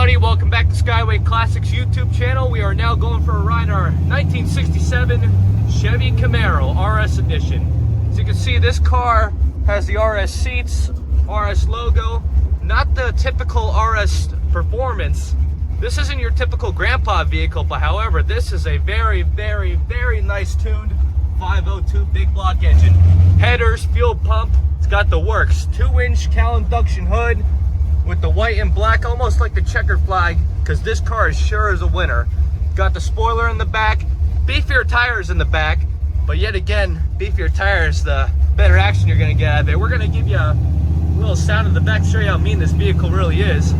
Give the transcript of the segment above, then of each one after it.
everybody, welcome back to Skyway Classics YouTube channel. We are now going for a ride our 1967 Chevy Camaro RS Edition. As you can see, this car has the RS seats, RS logo, not the typical RS performance. This isn't your typical grandpa vehicle, but however, this is a very, very, very nice tuned 502 big block engine. Headers, fuel pump, it's got the works. 2-inch cowl induction hood with the white and black, almost like the checkered flag, because this car is sure as a winner. Got the spoiler in the back, beefier tires in the back, but yet again, beefier tires, the better action you're gonna get out of it. We're gonna give you a little sound in the back to show you how mean this vehicle really is.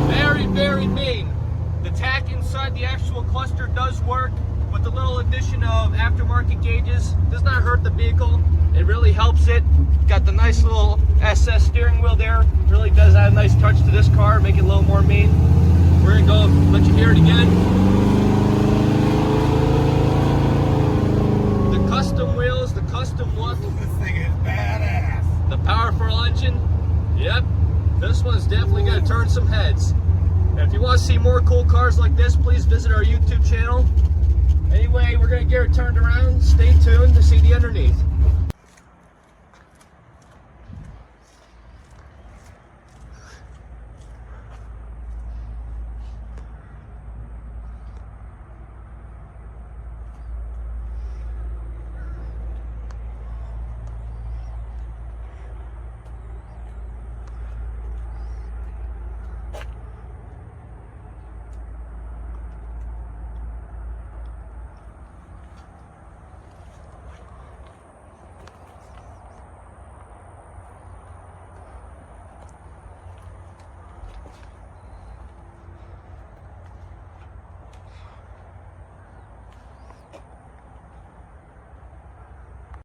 Very, very mean. The tack inside the actual cluster does work with the little addition of aftermarket gauges. Does not hurt the vehicle. It really helps it. Got the nice little SS steering wheel there. Really does add a nice touch to this car, make it a little more mean. We're gonna go let you hear it again. The custom wheels, the custom look. This thing is badass. The powerful engine. Yep, this one's definitely gonna turn some heads. And if you want to see more cool cars like this, please visit our YouTube channel. Anyway, we're gonna get her turned around. Stay tuned.